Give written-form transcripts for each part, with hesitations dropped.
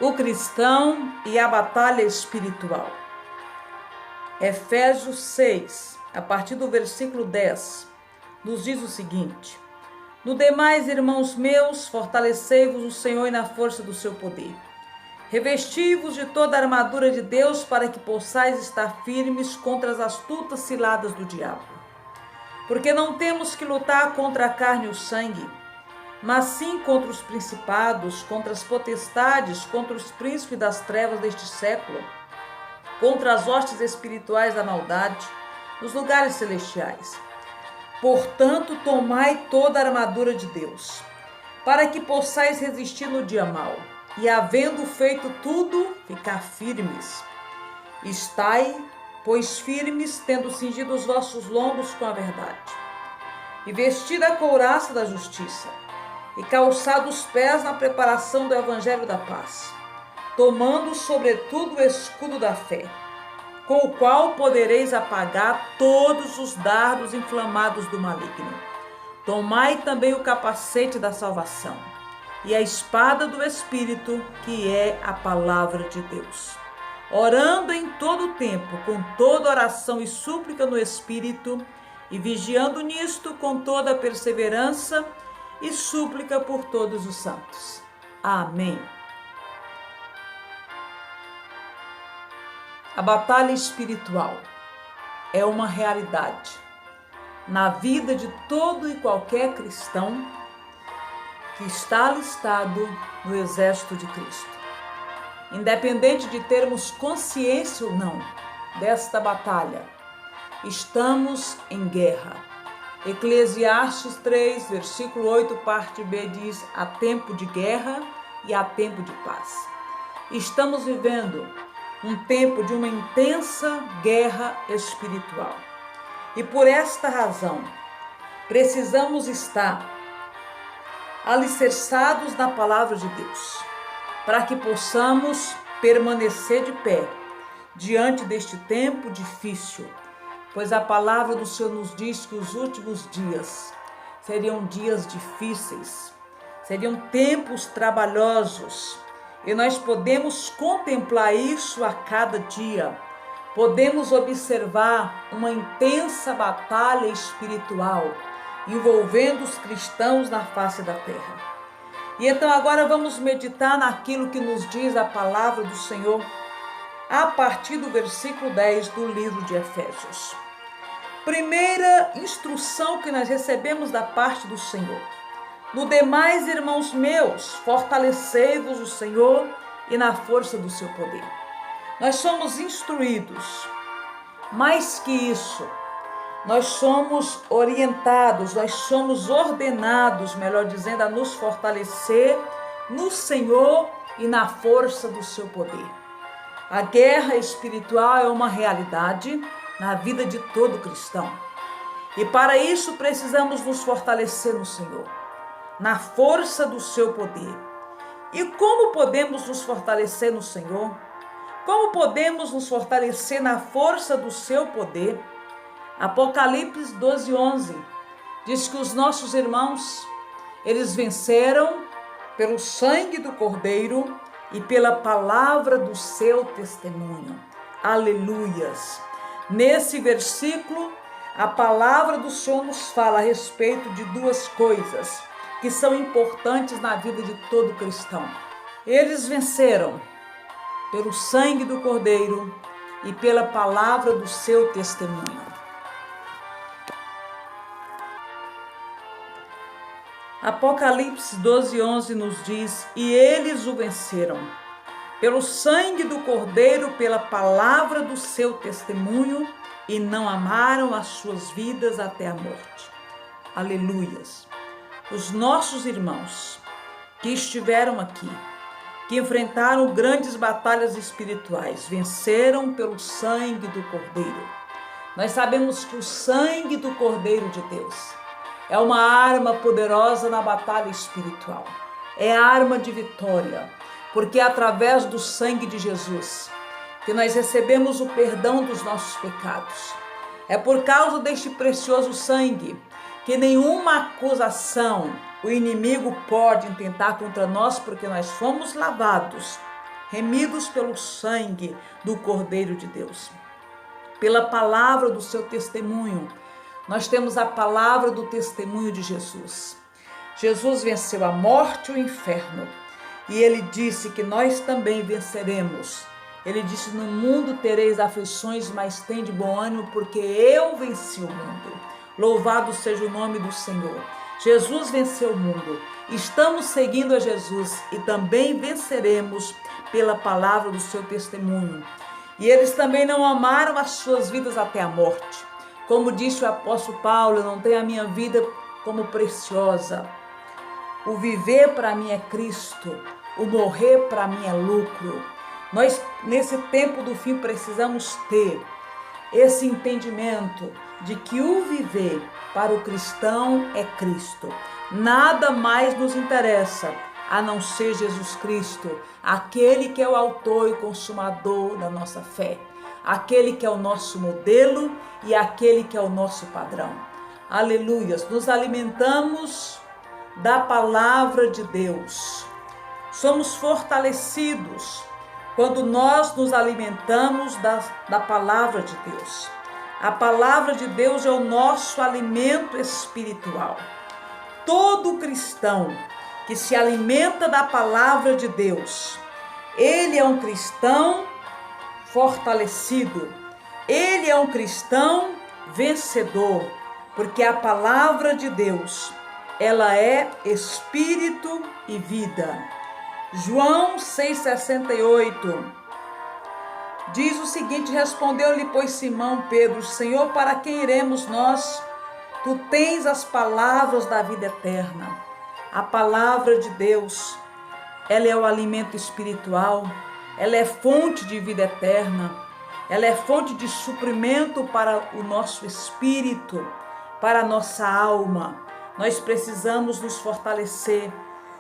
O cristão e a batalha espiritual. Efésios 6, a partir do versículo 10, nos diz o seguinte: No demais, irmãos meus, fortalecei-vos no Senhor e na força do seu poder. Revesti-vos de toda a armadura de Deus para que possais estar firmes contra as astutas ciladas do diabo. Porque não temos que lutar contra a carne e o sangue, mas sim contra os principados, contra as potestades, contra os príncipes das trevas deste século, contra as hostes espirituais da maldade nos lugares celestiais. Portanto, tomai toda a armadura de Deus, para que possais resistir no dia mau, e havendo feito tudo, ficar firmes. Estai, pois, firmes, tendo cingido os vossos lombos com a verdade, e vestida a couraça da justiça, e calçado os pés na preparação do evangelho da paz, tomando sobretudo o escudo da fé, com o qual podereis apagar todos os dardos inflamados do maligno. Tomai também o capacete da salvação e a espada do Espírito, que é a palavra de Deus, orando em todo o tempo, com toda oração e súplica no Espírito, e vigiando nisto com toda perseverança e súplica por todos os santos. Amém. A batalha espiritual é uma realidade na vida de todo e qualquer cristão que está alistado no exército de Cristo. Independente de termos consciência ou não desta batalha, estamos em guerra. Eclesiastes 3, versículo 8, parte B, diz: há tempo de guerra e há tempo de paz. Estamos vivendo um tempo de uma intensa guerra espiritual. E por esta razão, precisamos estar alicerçados na palavra de Deus, para que possamos permanecer de pé diante deste tempo difícil. Pois a palavra do Senhor nos diz que os últimos dias seriam dias difíceis, seriam tempos trabalhosos, e nós podemos contemplar isso a cada dia. Podemos observar uma intensa batalha espiritual envolvendo os cristãos na face da terra. E então agora vamos meditar naquilo que nos diz a palavra do Senhor a partir do versículo 10 do livro de Efésios. Primeira instrução que nós recebemos da parte do Senhor: no demais, irmãos meus, fortalecei-vos o Senhor e na força do seu poder. Nós somos instruídos, mais que isso, nós somos orientados, nós somos ordenados, melhor dizendo, a nos fortalecer no Senhor e na força do seu poder. A guerra espiritual é uma realidade na vida de todo cristão. E para isso precisamos nos fortalecer no Senhor, na força do seu poder. E como podemos nos fortalecer no Senhor? Como podemos nos fortalecer na força do seu poder? Apocalipse 12:11 diz que os nossos irmãos, eles venceram pelo sangue do Cordeiro e pela palavra do seu testemunho. Aleluias! Nesse versículo, a palavra do Senhor nos fala a respeito de duas coisas que são importantes na vida de todo cristão. Eles venceram pelo sangue do Cordeiro e pela palavra do seu testemunho. Apocalipse 12:11 nos diz: e eles o venceram pelo sangue do Cordeiro, pela palavra do seu testemunho, e não amaram as suas vidas até a morte. Aleluias! Os nossos irmãos que estiveram aqui, que enfrentaram grandes batalhas espirituais, venceram pelo sangue do Cordeiro. Nós sabemos que o sangue do Cordeiro de Deus é uma arma poderosa na batalha espiritual. É a arma de vitória, porque é através do sangue de Jesus que nós recebemos o perdão dos nossos pecados. É por causa deste precioso sangue que nenhuma acusação o inimigo pode intentar contra nós, porque nós fomos lavados remidos pelo sangue do Cordeiro de Deus. Pela palavra do seu testemunho, nós temos a palavra do testemunho de Jesus. Jesus venceu a morte e o inferno. E ele disse que nós também venceremos. Ele disse: no mundo tereis aflições, mas tende bom ânimo, porque eu venci o mundo. Louvado seja o nome do Senhor. Jesus venceu o mundo. Estamos seguindo a Jesus e também venceremos pela palavra do seu testemunho. E eles também não amaram as suas vidas até a morte. Como disse o apóstolo Paulo: eu não tenho a minha vida como preciosa. O viver para mim é Cristo, o morrer para mim é lucro. Nós, nesse tempo do fim, precisamos ter esse entendimento de que o viver para o cristão é Cristo. Nada mais nos interessa a não ser Jesus Cristo, aquele que é o autor e consumador da nossa fé, aquele que é o nosso modelo e aquele que é o nosso padrão. Aleluias! Nos alimentamos da palavra de Deus. Somos fortalecidos quando nós nos alimentamos da palavra de Deus. A palavra de Deus é o nosso alimento espiritual. Todo cristão que se alimenta da palavra de Deus, ele é um cristão fortalecido. Ele é um cristão vencedor, porque a palavra de Deus, ela é espírito e vida. João 6,68 diz o seguinte: respondeu-lhe, pois, Simão Pedro: Senhor, para quem iremos nós? Tu tens as palavras da vida eterna. A palavra de Deus, ela é o alimento espiritual, ela é fonte de vida eterna, ela é fonte de suprimento para o nosso espírito, para a nossa alma. Nós precisamos nos fortalecer,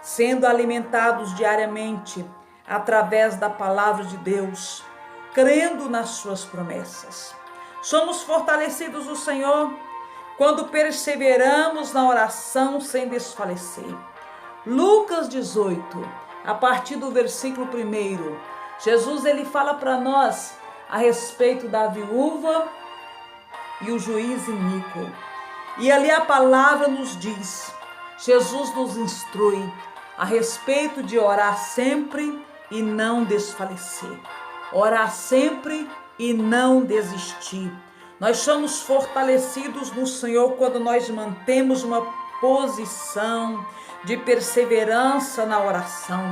sendo alimentados diariamente através da palavra de Deus, crendo nas suas promessas. Somos fortalecidos no Senhor quando perseveramos na oração sem desfalecer. Lucas 18, a partir do versículo 1, Jesus ele fala para nós a respeito da viúva e o juiz iníquo. E ali a palavra nos diz, Jesus nos instrui a respeito de orar sempre e não desfalecer. Orar sempre e não desistir. Nós somos fortalecidos no Senhor quando nós mantemos uma posição de perseverança na oração,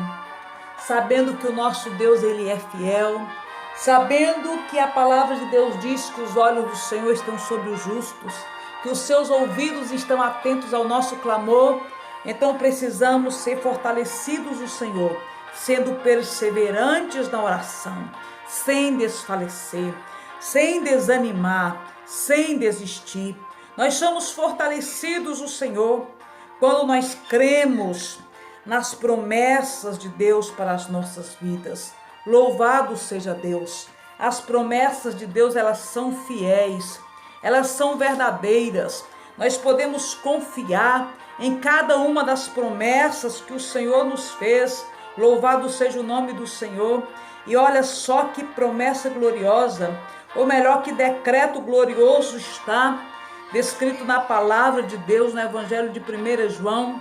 sabendo que o nosso Deus ele é fiel, sabendo que a palavra de Deus diz que os olhos do Senhor estão sobre os justos, que os seus ouvidos estão atentos ao nosso clamor. Então precisamos ser fortalecidos no Senhor, sendo perseverantes na oração, sem desfalecer, sem desanimar, sem desistir. Nós somos fortalecidos no Senhor quando nós cremos nas promessas de Deus para as nossas vidas. Louvado seja Deus! As promessas de Deus, elas são fiéis, elas são verdadeiras. Nós podemos confiar em cada uma das promessas que o Senhor nos fez. Louvado seja o nome do Senhor. E olha só que promessa gloriosa, ou melhor, que decreto glorioso está descrito na palavra de Deus no Evangelho de 1 João,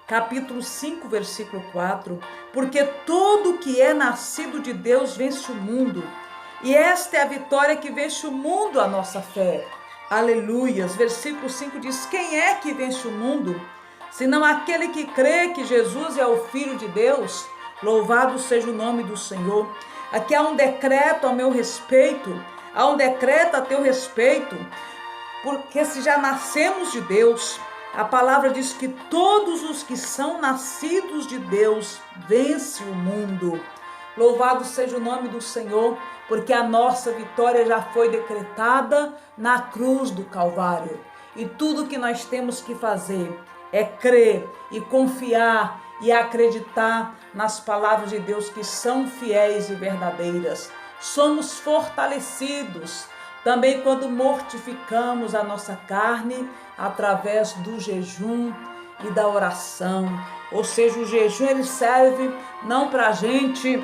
capítulo 5, versículo 4. Porque todo que é nascido de Deus vence o mundo, e esta é a vitória que vence o mundo, a nossa fé. Aleluias. Versículo 5 diz: quem é que vence o mundo, senão aquele que crê que Jesus é o Filho de Deus? Louvado seja o nome do Senhor. Aqui há um decreto a meu respeito, há um decreto a teu respeito, porque se já nascemos de Deus, a palavra diz que todos os que são nascidos de Deus vencem o mundo. Louvado seja o nome do Senhor, porque a nossa vitória já foi decretada na cruz do Calvário. E tudo que nós temos que fazer é crer e confiar e acreditar nas palavras de Deus que são fiéis e verdadeiras. Somos fortalecidos também quando mortificamos a nossa carne através do jejum e da oração. Ou seja, o jejum ele serve não para a gente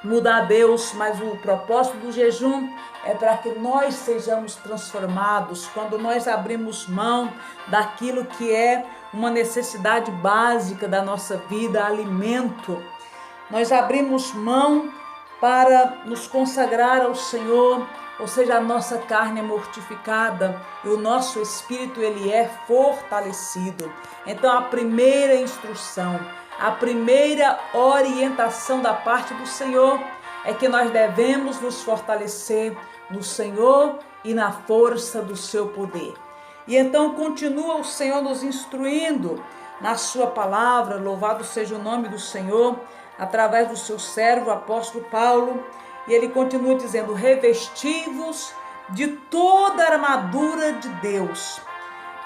mudar Deus, mas o propósito do jejum é para que nós sejamos transformados quando nós abrimos mão daquilo que é uma necessidade básica da nossa vida, alimento. Nós abrimos mão para nos consagrar ao Senhor, ou seja, a nossa carne é mortificada e o nosso espírito ele é fortalecido. Então a primeira instrução, a primeira orientação da parte do Senhor é que nós devemos nos fortalecer no Senhor e na força do seu poder. E então continua o Senhor nos instruindo na sua palavra, louvado seja o nome do Senhor, através do seu servo, o apóstolo Paulo, e ele continua dizendo: revesti-vos de toda a armadura de Deus,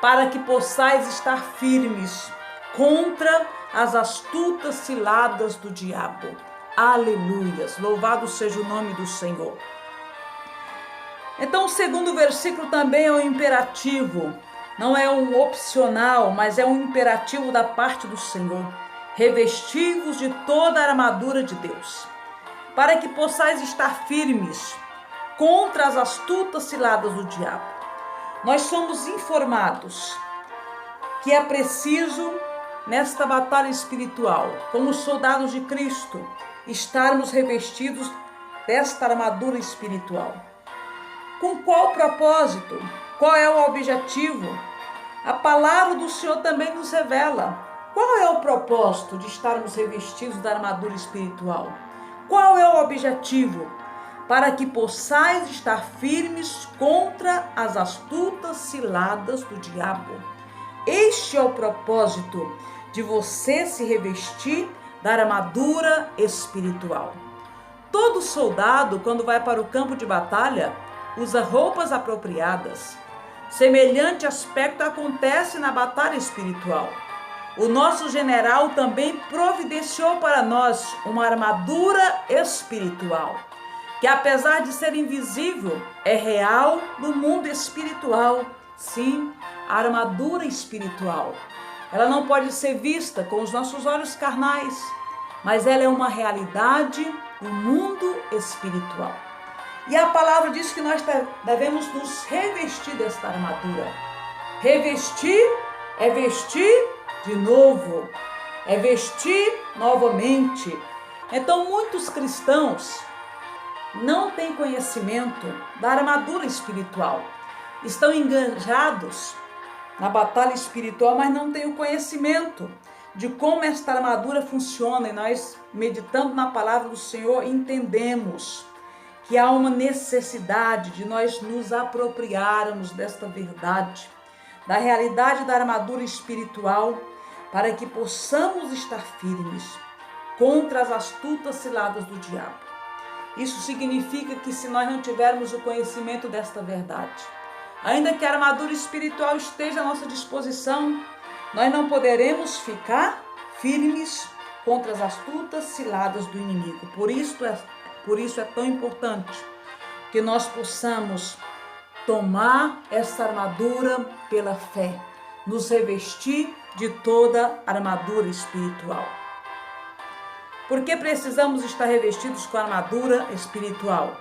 para que possais estar firmes contra as astutas ciladas do diabo. Aleluias, louvado seja o nome do Senhor. Então o segundo versículo também é um imperativo, não é um opcional, mas é um imperativo da parte do Senhor. Revesti-vos de toda a armadura de Deus, para que possais estar firmes contra as astutas ciladas do diabo. Nós somos informados que é preciso, nesta batalha espiritual, como soldados de Cristo, estarmos revestidos desta armadura espiritual. Com qual propósito? Qual é o objetivo? A palavra do Senhor também nos revela. Qual é o propósito de estarmos revestidos da armadura espiritual? Qual é o objetivo? Para que possais estar firmes contra as astutas ciladas do diabo. Este é o propósito de você se revestir da armadura espiritual. Todo soldado, quando vai para o campo de batalha, usa roupas apropriadas. Semelhante aspecto acontece na batalha espiritual. O nosso general também providenciou para nós uma armadura espiritual, que apesar de ser invisível, é real no mundo espiritual. Sim, a armadura espiritual. Ela não pode ser vista com os nossos olhos carnais, mas ela é uma realidade no mundo espiritual. E a palavra diz que nós devemos nos revestir desta armadura. Revestir é vestir de novo, é vestir novamente. Então muitos cristãos não têm conhecimento da armadura espiritual. Estão engajados na batalha espiritual, mas não têm o conhecimento de como esta armadura funciona. E nós, meditando na palavra do Senhor, entendemos que há uma necessidade de nós nos apropriarmos desta verdade, da realidade da armadura espiritual, para que possamos estar firmes contra as astutas ciladas do diabo. Isso significa que se nós não tivermos o conhecimento desta verdade, ainda que a armadura espiritual esteja à nossa disposição, nós não poderemos ficar firmes contra as astutas ciladas do inimigo. Por isso é tão importante que nós possamos tomar essa armadura pela fé, nos revestir de toda a armadura espiritual. Por que precisamos estar revestidos com a armadura espiritual?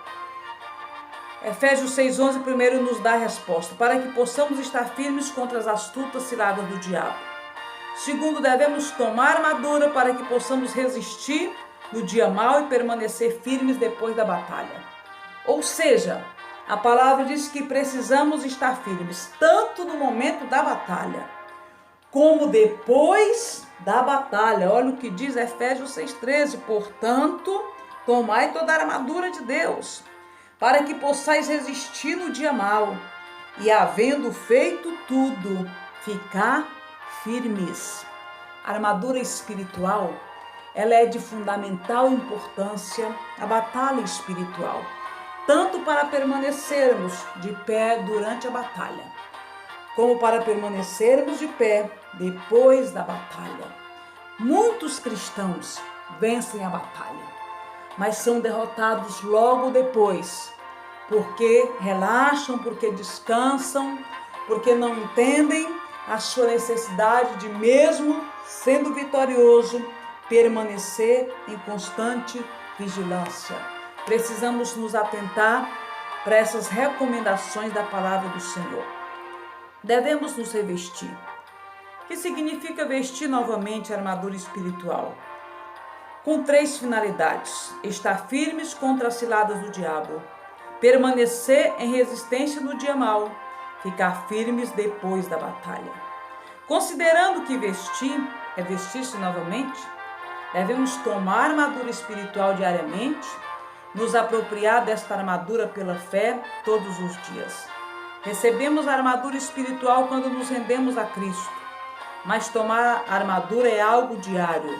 Efésios 6,11 primeiro nos dá a resposta: para que possamos estar firmes contra as astutas ciladas do diabo. Segundo, devemos tomar armadura para que possamos resistir no dia mau e permanecer firmes depois da batalha. Ou seja, a palavra diz que precisamos estar firmes tanto no momento da batalha como depois da batalha. Olha o que diz Efésios 6,13: portanto, tomai toda a armadura de Deus, para que possais resistir no dia mau, e havendo feito tudo, ficar firmes. A armadura espiritual, ela é de fundamental importância na batalha espiritual, tanto para permanecermos de pé durante a batalha, como para permanecermos de pé depois da batalha. Muitos cristãos vencem a batalha, mas são derrotados logo depois, porque relaxam, porque descansam, porque não entendem a sua necessidade de, mesmo sendo vitorioso, permanecer em constante vigilância. Precisamos nos atentar para essas recomendações da palavra do Senhor. Devemos nos revestir. O que significa vestir novamente a armadura espiritual? Com 3 finalidades: estar firmes contra as ciladas do diabo, permanecer em resistência no dia mau, ficar firmes depois da batalha. Considerando que vestir é vestir-se novamente, devemos tomar a armadura espiritual diariamente, nos apropriar desta armadura pela fé todos os dias. Recebemos a armadura espiritual quando nos rendemos a Cristo, mas tomar a armadura é algo diário,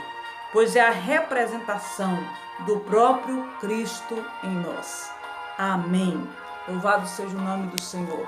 pois é a representação do próprio Cristo em nós. Amém. Louvado seja o nome do Senhor.